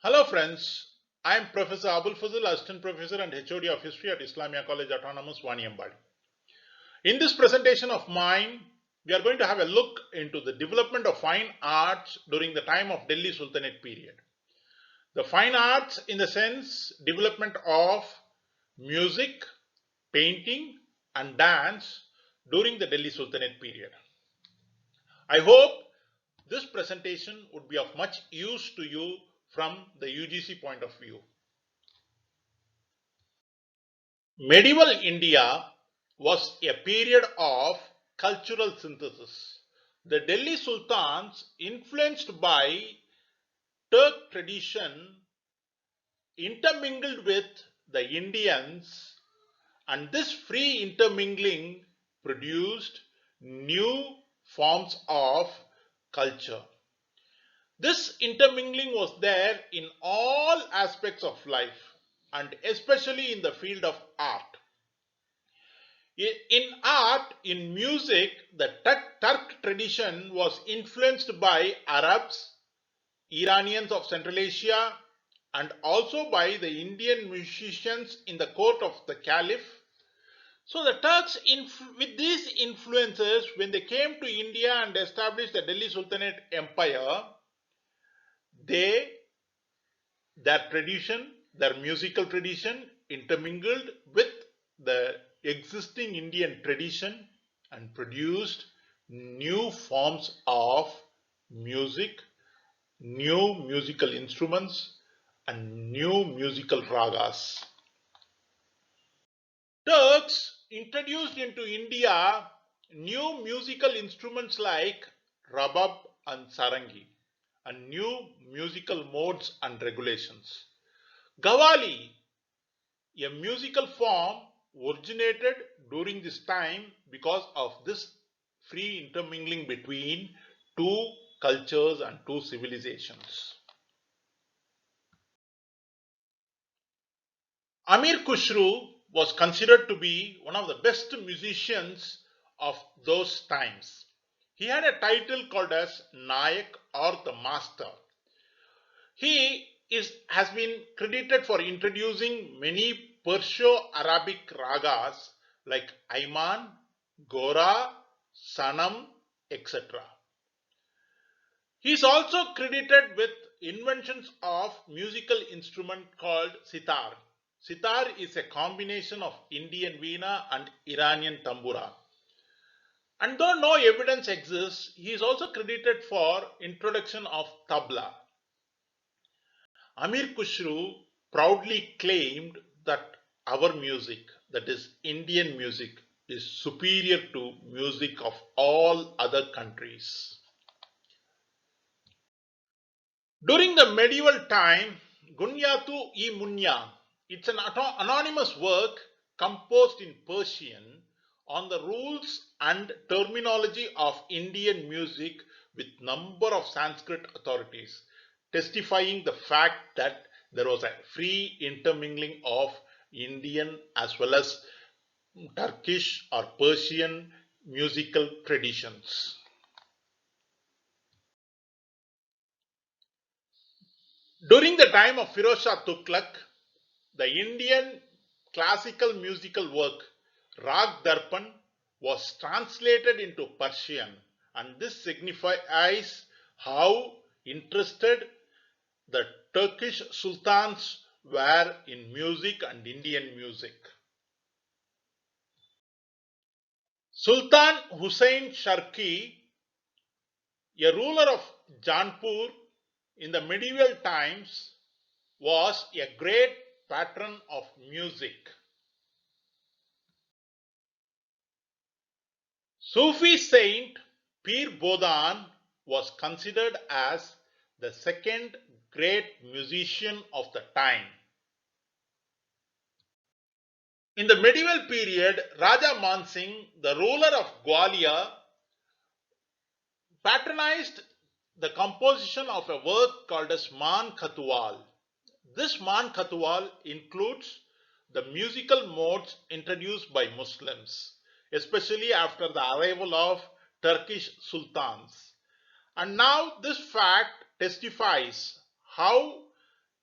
Hello friends, I am Professor Abul Fazil, Assistant Professor and HOD of History at Islamia College Autonomous, Vaniambadi. In this presentation of mine, we are going to have a look into the development of fine arts during the time of Delhi Sultanate period. The fine arts in the sense development of music, painting and dance during the Delhi Sultanate period. I hope this presentation would be of much use to you from the UGC point of view. Medieval India was a period of cultural synthesis. The Delhi Sultans, influenced by Turk tradition, intermingled with the Indians, and this free intermingling produced new forms of culture. This intermingling was there in all aspects of life, and especially in the field of art. In art, in music, the Turk tradition was influenced by Arabs, Iranians of Central Asia, and also by the Indian musicians in the court of the Caliph. So the Turks, with these influences, when they came to India and established the Delhi Sultanate Empire, they, their tradition, their musical tradition intermingled with the existing Indian tradition and produced new forms of music, new musical instruments, and new musical ragas. Turks introduced into India new musical instruments like rabab and sarangi, and new musical modes and regulations. Qawwali, a musical form, originated during this time because of this free intermingling between two cultures and two civilizations. Amir Khusru was considered to be one of the best musicians of those times. He had a title called as Nayak or the Master. Has been credited for introducing many Perso-Arabic ragas like Ayman, Gora, Sanam, etc. He is also credited with inventions of musical instrument called sitar. Sitar is a combination of Indian veena and Iranian tambura. And though no evidence exists, he is also credited for introduction of tabla. Amir Khusru proudly claimed that our music, that is Indian music, is superior to music of all other countries. During the medieval time, Gunyatu-i-Munya, it's an anonymous work composed in Persian on the rules and terminology of Indian music with number of Sanskrit authorities, testifying the fact that there was a free intermingling of Indian as well as Turkish or Persian musical traditions. During the time of Firoz Shah Tughlaq, the Indian classical musical work Rag Darpan was translated into Persian, and this signifies how interested the Turkish sultans were in music and Indian music. Sultan Hussain Sharki, a ruler of Jaunpur in the medieval times, was a great patron of music. Sufi saint Pir Bodan was considered as the second great musician of the time. In the medieval period, Raja Mansingh, the ruler of Gwalior, patronized the composition of a work called as Man Khatwal. This Man Khatwal includes the musical modes introduced by Muslims, especially after the arrival of Turkish sultans. And now this fact testifies how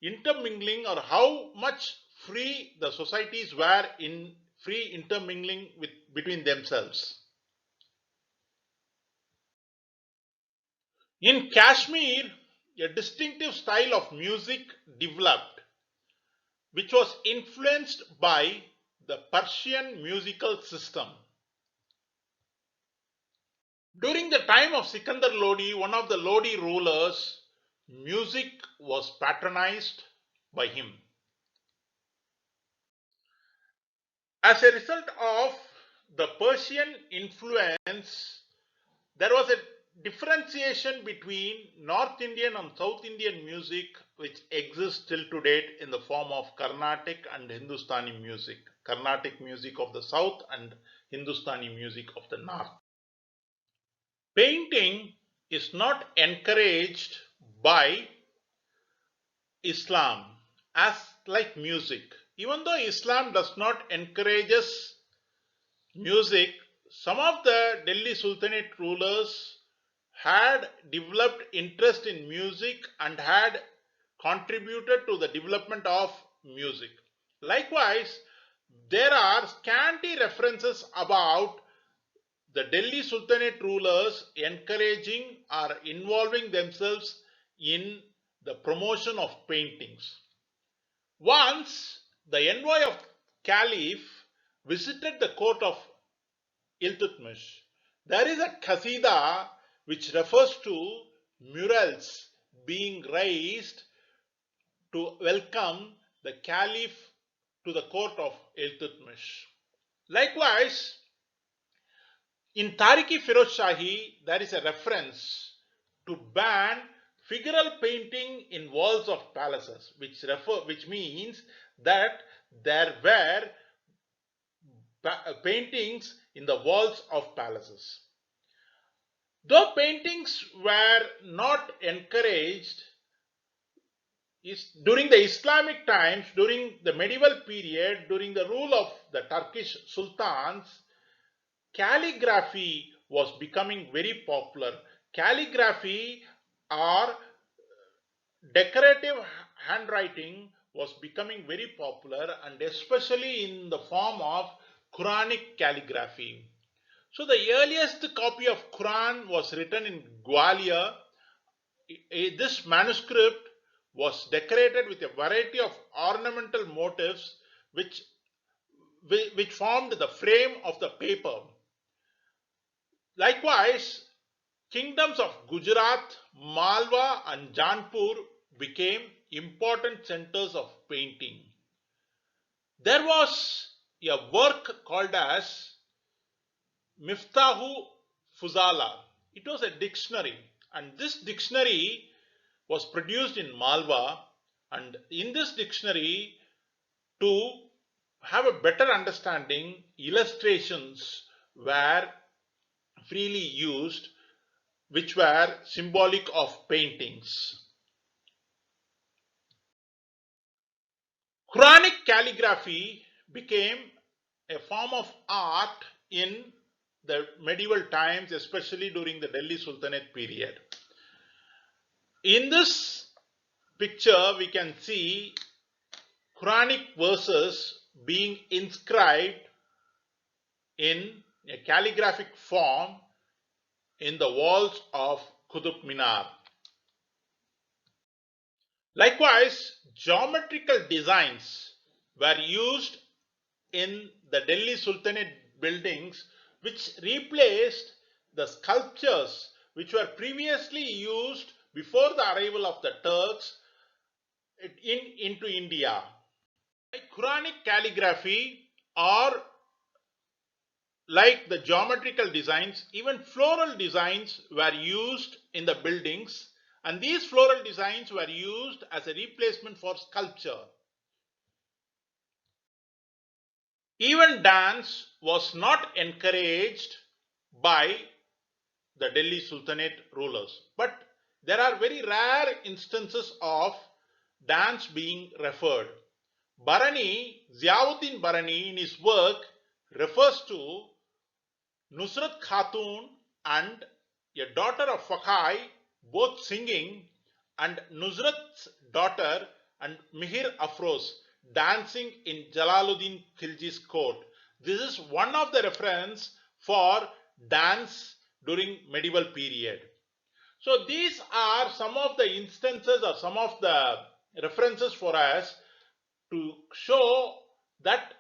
intermingling, or how much free the societies were in free intermingling between themselves. In Kashmir, a distinctive style of music developed, which was influenced by the Persian musical system. During the time of Sikandar Lodi, one of the Lodi rulers, music was patronized by him. As a result of the Persian influence, there was a differentiation between North Indian and South Indian music which exists till to date in the form of Carnatic and Hindustani music. Carnatic music of the south and Hindustani music of the north. Painting is not encouraged by Islam as like music. Even though Islam does not encourages music, some of the Delhi Sultanate rulers had developed interest in music and had contributed to the development of music. Likewise, there are scanty references about the Delhi Sultanate rulers encouraging or involving themselves in the promotion of paintings. Once the envoy of Caliph visited the court of Iltutmish. There is a qasida which refers to murals being raised to welcome the Caliph to the court of Iltutmish. Likewise, in Tariki Firoz Shahi, there is a reference to ban figural painting in walls of palaces, which means that there were paintings in the walls of palaces. Though paintings were not encouraged, during the Islamic times, during the medieval period, during the rule of the Turkish sultans, calligraphy was becoming very popular. Calligraphy or decorative handwriting was becoming very popular, and especially in the form of Quranic calligraphy. So the earliest copy of Quran was written in Gwalior. This manuscript was decorated with a variety of ornamental motifs which formed the frame of the paper. Likewise, kingdoms of Gujarat, Malwa and Jaunpur became important centers of painting. There was a work called as Miftahu Fuzala. It was a dictionary, and this dictionary was produced in Malwa, and in this dictionary, to have a better understanding, illustrations were freely used, which were symbolic of paintings. Quranic calligraphy became a form of art in the medieval times, especially during the Delhi Sultanate period. In this picture, we can see Quranic verses being inscribed in a calligraphic form in the walls of Qutub Minar. Likewise, geometrical designs were used in the Delhi Sultanate buildings, which replaced the sculptures which were previously used before the arrival of the Turks into India. Like Quranic calligraphy, or like the geometrical designs, even floral designs were used in the buildings, and these floral designs were used as a replacement for sculpture. Even dance was not encouraged by the Delhi Sultanate rulers, but there are very rare instances of dance being referred. Barani, Ziauddin Barani, in his work refers to Nusrat Khatun and a daughter of Fakhai both singing, and Nusrat's daughter and Mihir Afroz dancing in Jalaluddin Khilji's court. This is one of the reference for dance during medieval period. So these are some of the instances or some of the references for us to show that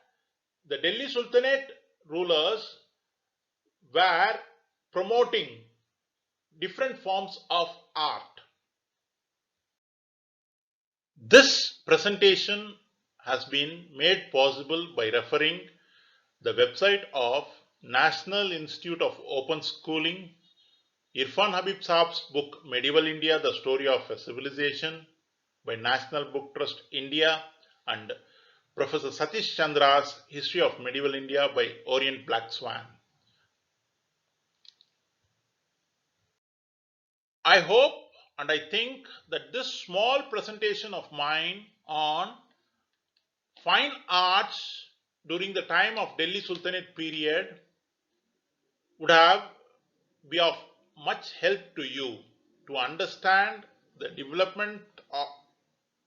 the Delhi Sultanate rulers were promoting different forms of art. This presentation has been made possible by referring the website of National Institute of Open Schooling, Irfan Habib Saab's book Medieval India, The Story of a Civilization by National Book Trust India, and Professor Satish Chandra's History of Medieval India by Orient Black Swan. I hope and I think that this small presentation of mine on fine arts during the time of Delhi Sultanate period would have be of much help to you to understand the development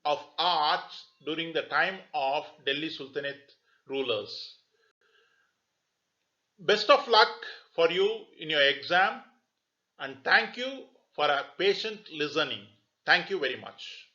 of arts during the time of Delhi Sultanate rulers. Best of luck for you in your exam, and thank you for a patient listening. Thank you very much.